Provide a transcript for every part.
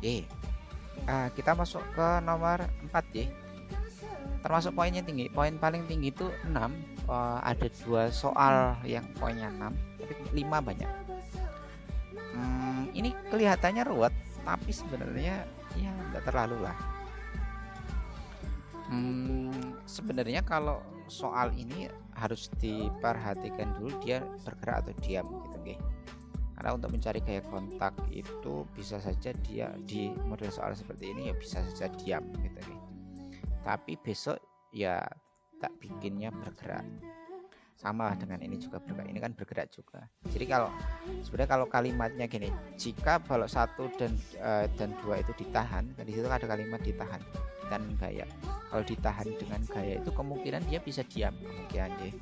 Oke, kita masuk ke nomor 4 ya. Termasuk poinnya tinggi. Poin paling tinggi itu 6. Ada 2 soal yang poinnya 6, tapi 5 banyak. Ini kelihatannya ruwet, tapi sebenarnya ya nggak terlalu lah. Sebenarnya kalau soal ini harus diperhatikan dulu dia bergerak atau diam gitu, okay? Karena untuk mencari gaya kontak itu bisa saja dia di model soal seperti ini ya bisa saja diam gitu, okay? Tapi besok ya tak bikinnya bergerak. Sama dengan ini juga bergerak, ini kan bergerak juga. Jadi kalau sebenarnya kalau kalimatnya gini, jika balok 1 dan 2 itu ditahan, di situ ada kalimat ditahan dan gaya. Kalau ditahan dengan gaya itu kemungkinan dia bisa diam, kemungkinan dia.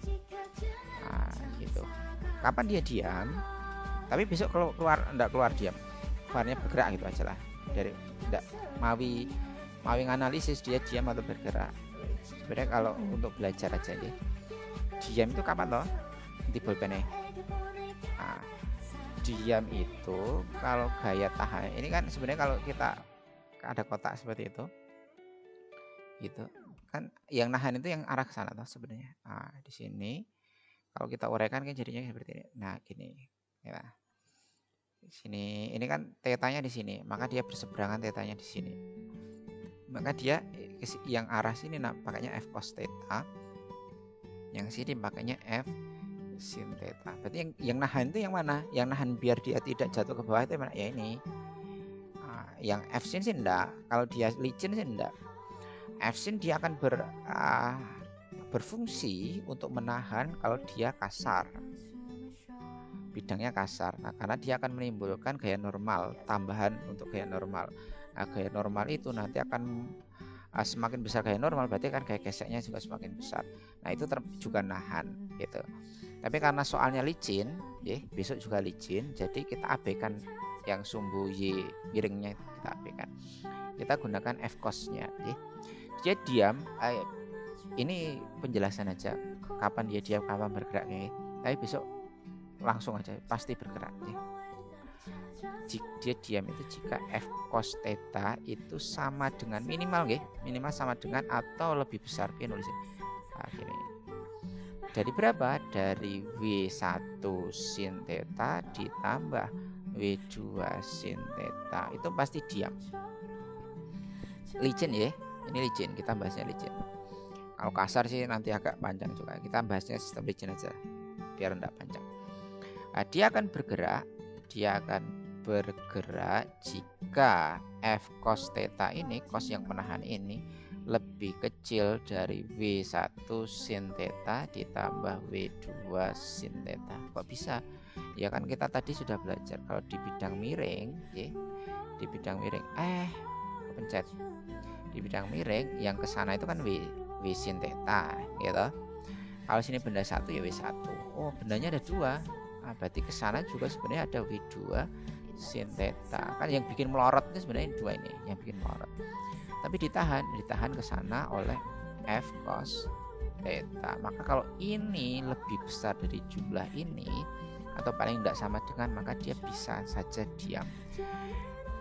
Nah, gitu. Kapan dia diam? Tapi besok kalau enggak keluar diam, keluarnya bergerak gitu aja lah. Dari enggak mawi analisis dia diam atau bergerak. Sebenarnya kalau untuk belajar aja deh. Diam itu kapan loh? Di pulpennya. Nah, diam itu kalau gaya tahan. Ini kan sebenarnya kalau kita ada kotak seperti itu, gitu kan, yang nahan itu yang arah ke sana toh sebenarnya. Nah, di sini kalau kita uraikan kan jadinya seperti ini. Nah, gini. Ya. Di sini ini kan tetanya di sini, maka dia berseberangan tetanya di sini. Maka dia yang arah sini pakainya F cos theta. Yang sini pakainya F sin theta. Berarti yang nahan itu yang mana? Yang nahan biar dia tidak jatuh ke bawah itu mana? Ya ini. Nah, yang F sin sih enggak. Kalau dia licin sih enggak. F sin dia akan berfungsi untuk menahan kalau dia kasar. Bidangnya kasar. Nah, karena dia akan menimbulkan gaya normal, tambahan untuk gaya normal. Nah, gaya normal itu nanti akan semakin besar gaya normal, berarti kan gaya geseknya juga semakin besar. Nah, itu juga nahan gitu. Tapi karena soalnya licin, ya, besok juga licin, jadi kita abaikan yang sumbu Y miringnya, kita abaikan. Kita gunakan F cos-nya, ya. Dia diam, ini penjelasan aja kapan dia diam, kapan bergeraknya, ya. Tapi besok langsung aja pasti bergerak, ya. Dia diam itu jika F cos theta itu sama dengan minimal sama dengan atau lebih besar, nulis. Nah, gini. Dari berapa? Dari W1 sin theta ditambah W2 sin theta, itu pasti diam. Licin ya, ini licin, kita bahasnya licin. Kalau kasar sih nanti agak panjang juga, kita bahasnya sistem licin aja biar enggak panjang. Nah, dia akan bergerak jika F cos theta ini, cos yang penahan ini lebih kecil dari W1 sin theta ditambah W2 sin theta. Kok bisa? Ya kan kita tadi sudah belajar kalau di bidang miring, ya, di bidang miring kepencet. Di bidang miring yang ke sana itu kan W sin theta, gitu. Kalau sini benda 1 ya W1. Oh, bendanya ada 2. Nah, berarti ke sana juga sebenarnya ada W2 sin theta. Kan yang bikin melorot itu sebenarnya 2 ini, yang bikin melorot. Tapi ditahan ke sana oleh F cos theta. Maka kalau ini lebih besar dari jumlah ini atau paling tidak sama dengan, maka dia bisa saja diam.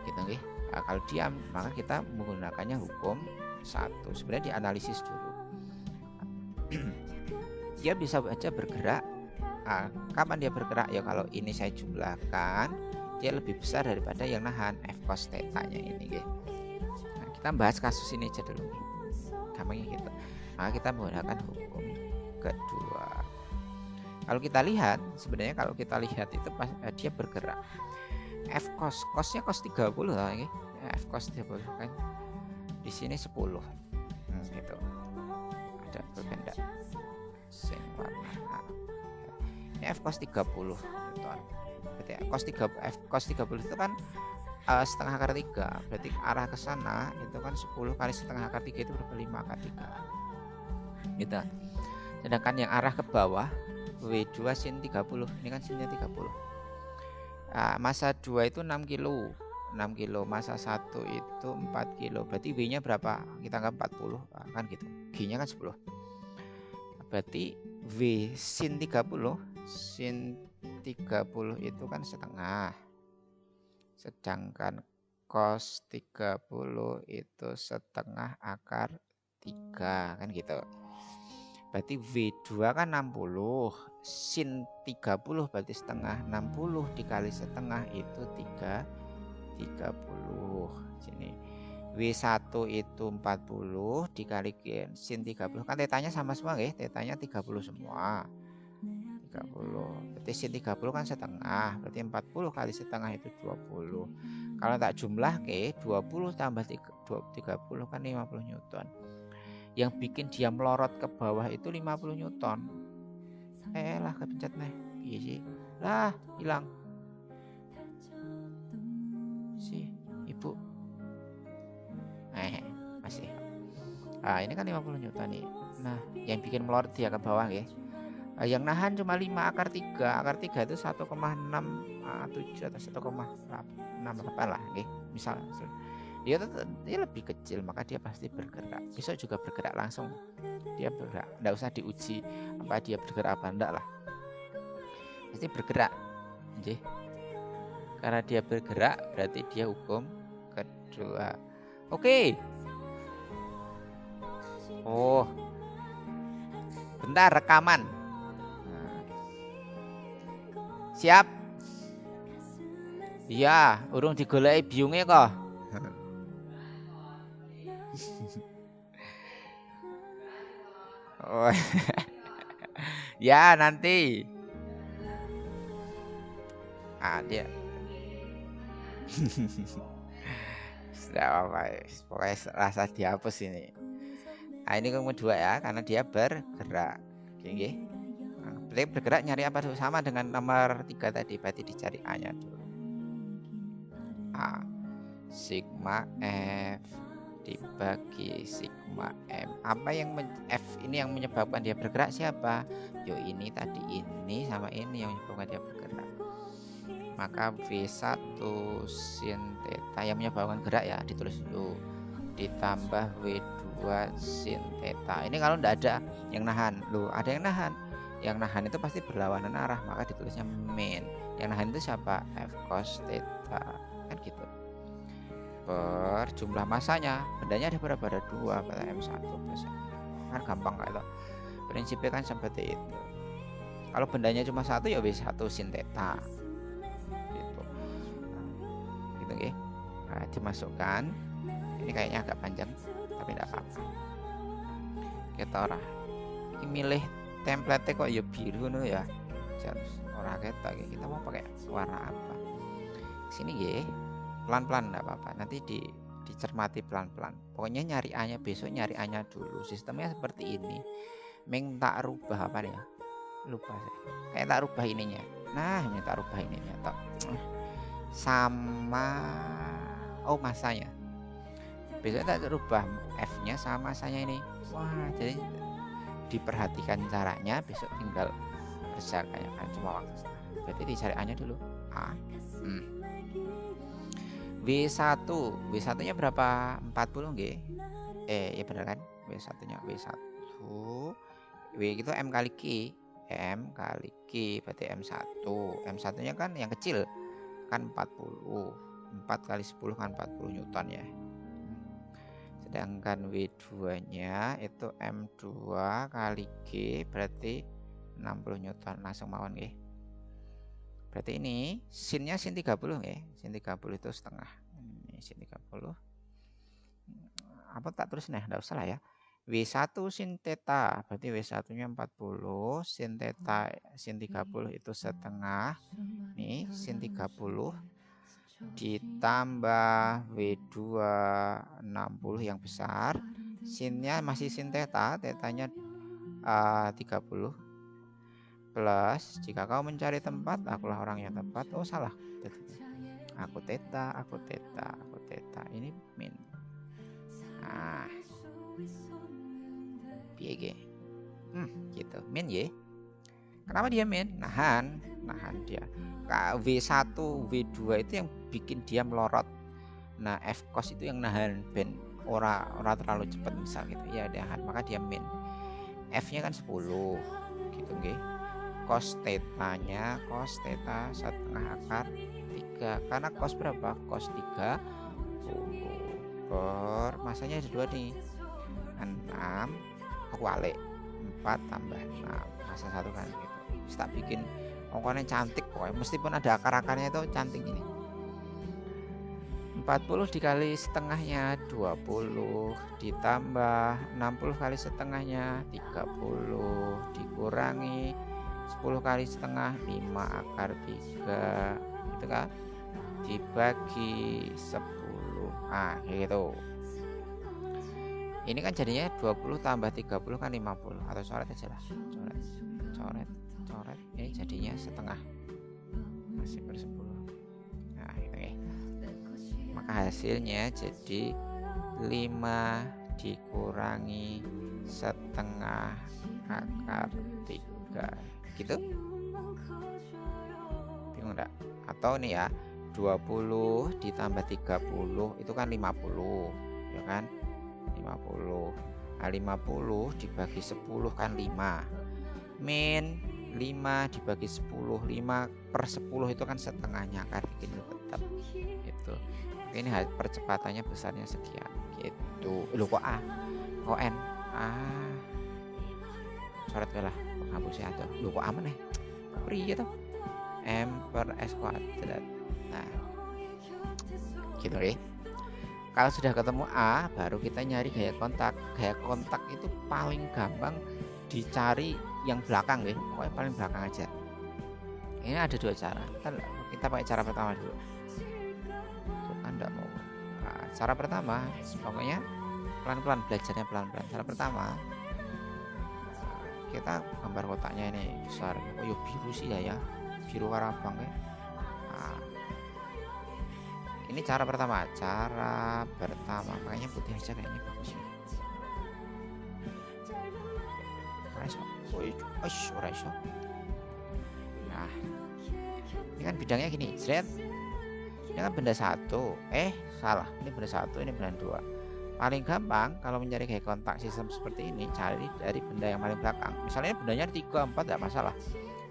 Gitu nggih. Nah, kalau diam maka kita menggunakannya hukum 1. Sebenarnya dianalisis dulu. Dia bisa saja bergerak. Kapan dia bergerak? Ya kalau ini saya jumlahkan, dia lebih besar daripada yang nahan F cos theta-nya ini, gitu. Nah, kita bahas kasus ini aja dulu, gampangnya gitu. Maka kita menggunakan hukum kedua. Kalau kita lihat, sebenarnya kalau kita lihat itu dia bergerak. F cosnya cos 30 lah, ini. F cos 30 kan. Di sini 10. Gitu. Ada berbeda. Sing warna F cos 30 gitu. Berarti F cos 30 itu kan setengah akar 3. Berarti arah ke sana itu kan 10 kali setengah akar 3 itu berapa? 5 akar 3. Gitu. Sedangkan yang arah ke bawah W2 sin 30, ini kan sinnya 30. Masa 2 itu 6 kilo. 6 kilo, masa 1 itu 4 kilo. Berarti W-nya berapa? Kita anggap 40, kan gitu. G-nya kan 10. Berarti W sin 30 itu kan setengah. Sedangkan cos 30 itu setengah akar 3 kan gitu. Berarti V2 kan 60, sin 30 berarti setengah, 60 dikali setengah itu 30. Sini W1 itu 40 dikalikan sin 30 kan tetanya sama semua nggih, tetanya 30 semua. 30. Berarti sin 30 kan setengah, berarti 40 kali setengah itu 20. Kalau tak jumlah ke 20 tambah 30 kan 50 Newton. Yang bikin dia melorot ke bawah itu 50 Newton. Lah kepencet nih. Iya sih. Lah, hilang. Si Ibu. Masih. Ini kan 50 Newton nih. Nah, yang bikin melorot dia ke bawah ya. Yang nahan cuma 5 akar 3. Akar 3 itu 1,67 atau 1,68 lah, nggih. Misal. Dia lebih kecil, maka dia pasti bergerak. Besok juga bergerak langsung. Dia bergerak, enggak usah diuji apa dia bergerak apa enggak lah. Pasti bergerak. Nggih. Karena dia bergerak berarti dia hukum kedua. Oke. Oh. Bentar rekaman. Siap? Iya, urung digoleki biunge kok. Oh. Ya nanti. Dia. Sudah apa? Pokoknya rasa dihapus ini. Ini yang kedua ya, karena dia bergerak. Oke. Berarti bergerak nyari apa sama dengan nomor 3 tadi, berarti dicari A-nya dulu. Sigma F dibagi sigma M. Apa yang F ini yang menyebabkan dia bergerak siapa? Yo ini tadi, ini sama ini yang menyebabkan dia bergerak. Maka V1 sin theta yang menyebabkan gerak ya ditulis dulu, ditambah W2 sin theta. Ini kalau tidak ada yang nahan, loh ada yang nahan. Yang nahan itu pasti berlawanan arah, maka ditulisnya min. Yang nahan itu siapa? F cos theta. Kan gitu. Per jumlah masanya, bendanya ada berapa? Ada 2 pada M1 plus M2. Kan gampang kan itu. Prinsipnya kan seperti itu. Kalau bendanya cuma 1 ya W1 sin theta. Gitu. Gitu nggih. Nah, dimasukkan. Ini kayaknya agak panjang, tapi tidak apa-apa. Kita ini milih template kok ya biru no ya. Ora ketok iki. Kita mau pakai warna apa? Sini nggih. Pelan-pelan enggak apa-apa. Nanti dicermati pelan-pelan. Pokoknya nyari A-nya besok, nyari A-nya dulu. Sistemnya seperti ini. Meng tak rubah apa ya? Lupa saya. Kayak tak rubah ininya. Nah, ini tak rubah ininya tok. Sama masanya. Besok tak rubah F-nya sama masanya ini. Wah, jadi diperhatikan caranya, besok tinggal kerjakan cuma waktu setengah. Berarti dicari A-nya dulu. W1 nya berapa? 40 nggih. Ya benar kan? W1 nya W1. W itu M kali Q. M kali Q berarti M1. M1 nya kan yang kecil kan 40. 4 kali 10 kan 40 Newton ya. Sedangkan W2 nya itu M2 kali G berarti 60 Newton. Langsung mawon nggih. Berarti ini sinnya sin 30 nggih. Sin 30 itu setengah. Ini sin 30. Apa tak tulis nah, enggak usah lah ya. W1 sin theta, berarti W1-nya 40, sin theta sin 30 itu setengah. Nih, sin 30 ditambah W2 60 yang besar. Sinnya masih sin theta, tetanya 30. Plus, jika kau mencari tempat, akulah orang yang tepat. Oh salah, aku theta. Ini min. Nah, piye gitu, min ya. Kenapa dia min? Nahan dia. W1, W2 itu yang bikin dia melorot. Nah, F cos itu yang nahan ben ora terlalu cepat misal gitu. Ya, nahan, maka dia min. F-nya kan 10 gitu nggih. Cos theta setengah akar 3. Karena cos berapa? Cos 3 per masanya ada 2 nih, 6 aku balik 4 tambah 6 masa 1 kan gitu. Terus tak bikin ongkonya cantik pokoknya, meskipun ada akar-akarnya itu cantik ini. 40 dikali setengahnya 20 ditambah 60 kali setengahnya 30 dikurangi 10 kali setengah 5 akar 3 gitu kan, dibagi 10 gitu. Ini kan jadinya 20 tambah 30 kan 50, atau coret aja lah, coret ini jadinya setengah masih per 10. Nah gitu ya, maka hasilnya jadi 5 dikurangi setengah akar 3 gitu. Bingung enggak? Atau nih ya, 20 ditambah 30 itu kan 50 ya kan, 50. Nah 50 dibagi 10 kan 5 min 5 dibagi 10, 5 per 10 itu kan setengahnya akar bikin tetap gitu. Ini percepatannya besarnya sekian gitu. Loh kok A kok N coret lah hapusnya tuh. Loh kok A meneh priye toh, M per S kuadrat. Nah gitu deh. Kalau sudah ketemu A, baru kita nyari gaya kontak. Gaya kontak itu paling gampang dicari yang belakang ya, pokoknya paling belakang aja. Ini ada 2 cara. Kita pakai cara pertama dulu. Tuh kan enggak mau. Nah, cara pertama, pokoknya pelan-pelan, belajarnya pelan-pelan. Cara pertama, kita gambar kotaknya ini besar. Oh yuk biru sih ya, biru warna abang ya. Nah, ini cara pertama, makanya putih aja kayaknya bagus ya. Nah, ini kan bidangnya gini, Zred. Ini kan benda 1, salah, ini benda 1, ini benda 2. Paling gampang kalau mencari gaya kontak sistem seperti ini, cari dari benda yang paling belakang. Misalnya bendanya 3, 4 tidak masalah,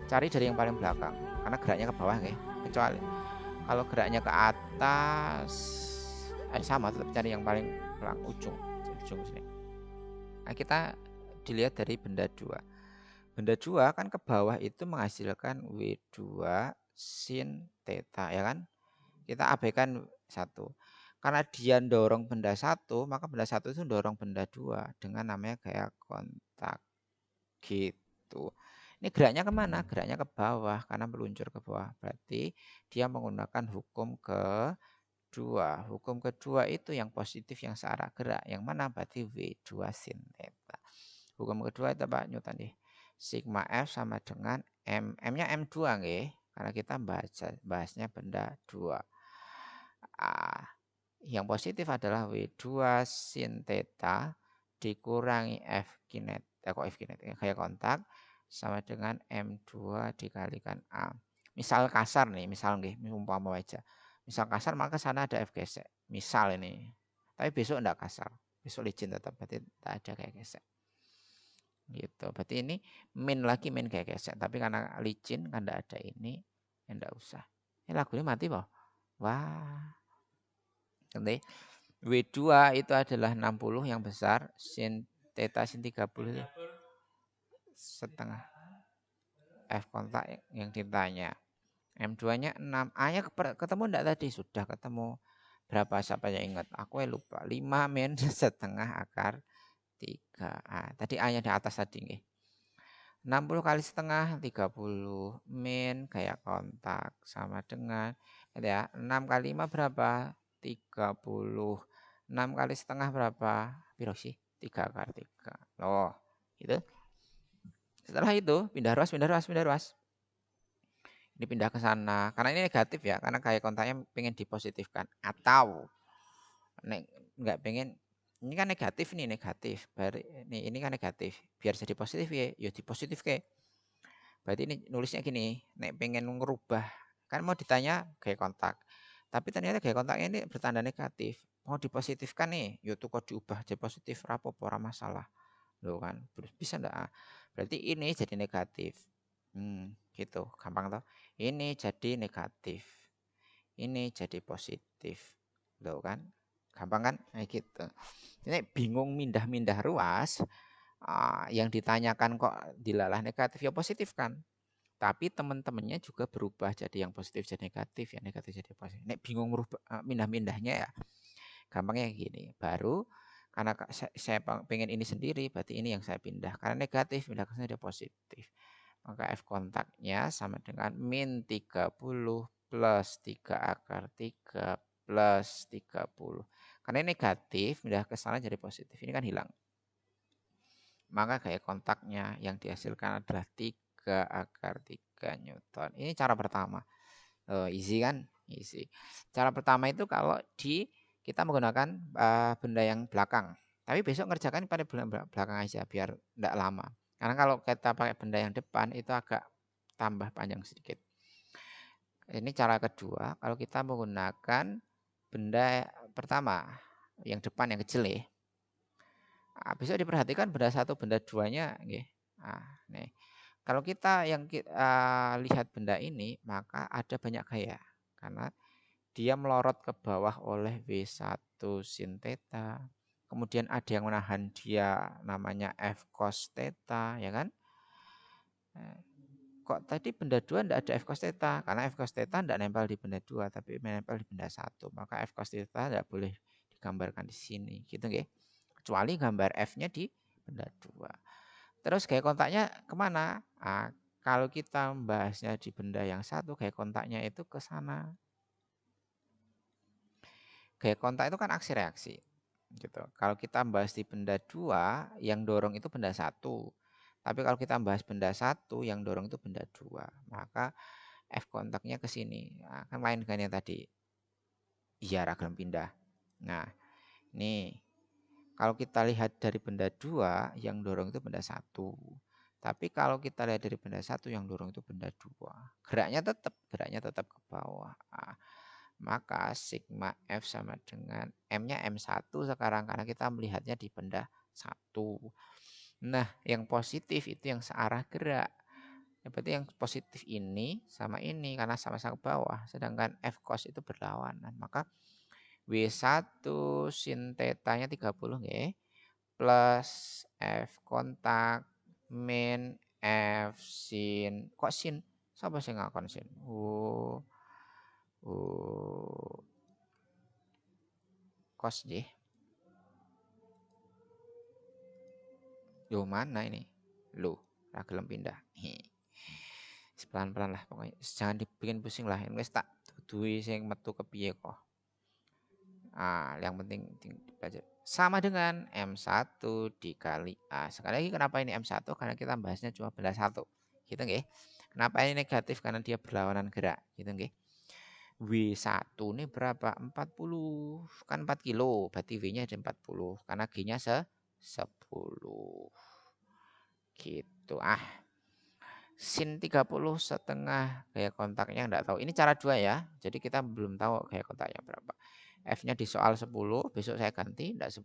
cari dari yang paling belakang karena geraknya ke bawah ya. Kecuali kalau geraknya ke atas sama, tetap cari yang paling belakang ujung sini. Nah kita dilihat dari benda 2. Benda 2 kan ke bawah itu menghasilkan W2 sin theta ya kan. Kita abaikan 1. Karena dia dorong benda 1, maka benda 1 itu dorong benda 2 dengan namanya gaya kontak gitu. Ini geraknya kemana? Geraknya ke bawah karena meluncur ke bawah. Berarti dia menggunakan hukum kedua. Hukum kedua itu yang positif yang searah gerak. Yang mana? Berarti W2 sin theta. Hukum kedua itu Pak Newton deh. Sigma F sama dengan M. M-nya M2 nggih. Karena kita bahasnya benda 2. Yang positif adalah W2 sin theta dikurangi F kinetik, gaya kontak sama dengan M2 dikalikan A. Misal kasar nih, misal nggih, umpama aja. Misal kasar maka sana ada F gesek. Misal ini. Tapi besok enggak kasar. Besok licin tetap, berarti tidak ada kayak gesek. Gitu. Berarti ini min lagi, min kayak gesek. Tapi karena licin kan enggak ada ini, ya enggak usah. Ini lagunya mati boh. Wah. Nanti W2 itu adalah 60 yang besar, sin theta sin 30 setengah F kontak yang ditanya. M2-nya 6. A-nya ketemu enggak tadi? Sudah ketemu. Berapa siapa yang ingat? Aku lupa. 5 min setengah akar 3. Tadi A-nya di atas tadi nggih. 60 kali setengah 30 min gaya kontak sama dengan ya 6 kali 5 berapa? 30. 6 kali setengah berapa? Piro sih? 3 akar 3. Loh, gitu. Setelah itu pindah ruas. Ini pindah ke sana. Karena ini negatif ya, karena gaya kontaknya pengen dipositifkan. Atau enggak pengen, ini kan negatif nih, negatif. Ini kan negatif. Biar jadi positif ya dipositif ke. Berarti ini nulisnya gini, nek pengen ngerubah, kan mau ditanya gaya kontak. Tapi ternyata gaya kontaknya ini bertanda negatif. Mau dipositifkan nih, yaitu kok diubah jadi positif, rapopo ora masalah. Loh kan, bisa enggak? Berarti ini jadi negatif. Gitu, gampang toh. Ini jadi negatif. Ini jadi positif. Loh kan? Gampang kan? Kayak gitu. Ini bingung mindah-mindah ruas, yang ditanyakan kok dilalah negatif ya positif kan. Tapi teman-temannya juga berubah jadi yang positif jadi negatif, ya negatif jadi positif. Nek bingung merubah mindah-mindahnya ya gampangnya gini. Baru karena saya pengen ini sendiri, berarti ini yang saya pindah. Karena negatif pindah ke sini positif. Maka F kontaknya sama dengan min 30 plus 3 akar 3 plus 30. Karena ini negatif, pindah ke sana jadi positif. Ini kan hilang. Maka gaya kontaknya yang dihasilkan adalah 3 akar 3 Newton. Ini cara pertama. Easy kan? Easy. Cara pertama itu kalau kita menggunakan benda yang belakang. Tapi besok ngerjakan pada benda belakang aja biar tidak lama. Karena kalau kita pakai benda yang depan itu agak tambah panjang sedikit. Ini cara kedua, kalau kita menggunakan benda pertama, yang depan yang kecil ya. Besok diperhatikan benda satu, benda duanya. Nih. Kalau kita yang lihat benda ini, maka ada banyak gaya. Karena dia melorot ke bawah oleh W1 sin theta. Kemudian ada yang menahan dia namanya F cos theta, ya kan? Kok tadi benda 2 tidak ada F cos theta? Karena F cos theta tidak nempel di benda 2, tapi menempel di benda 1. Maka F cos theta tidak boleh digambarkan di sini. Gitu nggih. Kecuali gambar F-nya di benda 2. Terus gaya kontaknya kemana? Kalau kita membahasnya di benda yang satu, gaya kontaknya itu ke sana. Gaya kontak itu kan aksi reaksi. Gitu. Kalau kita membahas di benda 2, yang dorong itu benda 1. Tapi kalau kita membahas benda 1, yang dorong itu benda 2. Maka F kontaknya ke sini. Nah, kan lain dengan yang tadi. Iya, ragam pindah. Nah, nih. Kalau kita lihat dari benda 2, yang dorong itu benda 1. Tapi kalau kita lihat dari benda 1, yang dorong itu benda 2. Geraknya tetap ke bawah. Maka sigma F sama dengan M-nya M1 sekarang karena kita melihatnya di benda 1. Nah, yang positif itu yang searah gerak. Berarti yang positif ini sama ini karena sama-sama ke bawah. Sedangkan F cos itu berlawanan. Maka W1 sin tetanya 30 nggih plus F kontak min F sin. Kok sin? Siapa sih ngakon sin? Kos nggih. Yo mana ini? Loh, ra gelem pindah. Pelan-pelan lah pokoknya. Jangan dibikin pusing lah. Wis tak duduhi sing metu kepiye kok. Yang penting dibaca. Sama dengan M1 dikali A. Sekali lagi kenapa ini M1? Karena kita bahasnya cuma benda 1. Gitu nggih. Kenapa ini negatif? Karena dia berlawanan gerak. Gitu nggih. W1 ini berapa? 40. Kan 4 kilo. Berarti W-nya ada 40. Karena G-nya 10. Gitu. Sin 30 setengah gaya kontaknya enggak tahu. Ini cara 2 ya. Jadi kita belum tahu gaya kontaknya berapa. F-nya di soal 10, besok saya ganti enggak 10.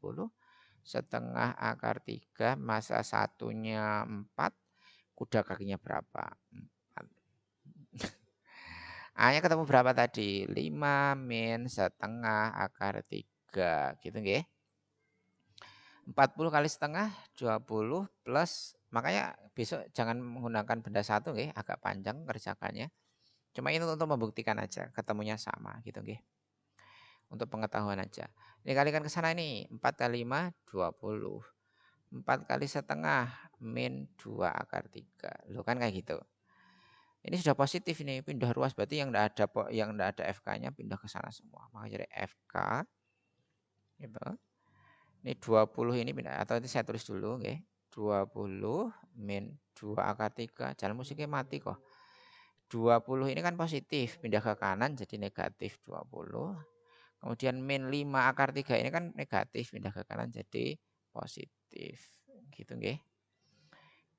Setengah akar 3 masa satunya 4, kuda kakinya berapa? 4. A-nya ketemu berapa tadi? 5 min setengah akar 3. Gitu nggih. 40 kali setengah 20 plus, makanya besok jangan menggunakan benda 1 nggih, agak panjang kerjakannya. Cuma ini untuk membuktikan aja ketemunya sama gitu nggih. Untuk pengetahuan aja. Ini kalikan ke sana ini 4 kali 5 20. 4 kali setengah min 2 akar 3. Loh kan kayak gitu. Ini sudah positif ini, pindah ruas berarti yang enggak ada FK-nya pindah ke sana semua. Maka jadi FK gitu. Ini 20 ini pindah, atau ini saya tulis dulu nggih. 20 min 2 akar 3. Jalan musiknya mati kok. 20 ini kan positif, pindah ke kanan jadi negatif 20. Kemudian min 5 akar 3 ini kan negatif, pindah ke kanan jadi positif. Gitu nggih.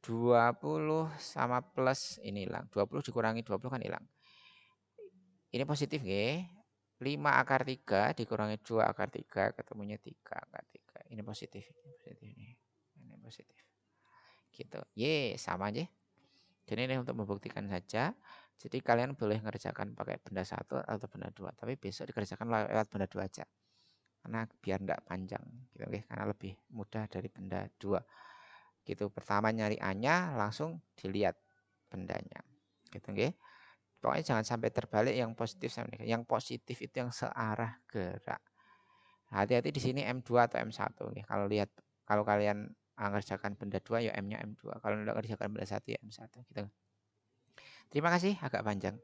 20 sama plus ini hilang. 20 dikurangi 20 kan hilang. Ini positif nggih. 5 akar 3 dikurangi 2 akar 3 ketemunya 3 akar 3. Ini positif. Ini positif. Gitu. Sama aja. Jadi ini untuk membuktikan saja. Jadi kalian boleh ngerjakan pakai benda 1 atau benda 2. Tapi besok dikerjakan lewat benda 2 aja. karena biar enggak panjang gitu nggih, karena lebih mudah dari benda 2 gitu. Pertama nyari A-nya langsung dilihat bendanya gitu nggih. Pokoknya jangan sampai terbalik, yang positif sama negatif. Yang positif itu yang searah gerak. Hati-hati di sini M2 atau M1 nggih. Kalau kalian mengerjakan benda 2 ya M-nya M2. Kalau enggak mengerjakan benda 1 ya M1 gitu. Terima kasih, agak panjang.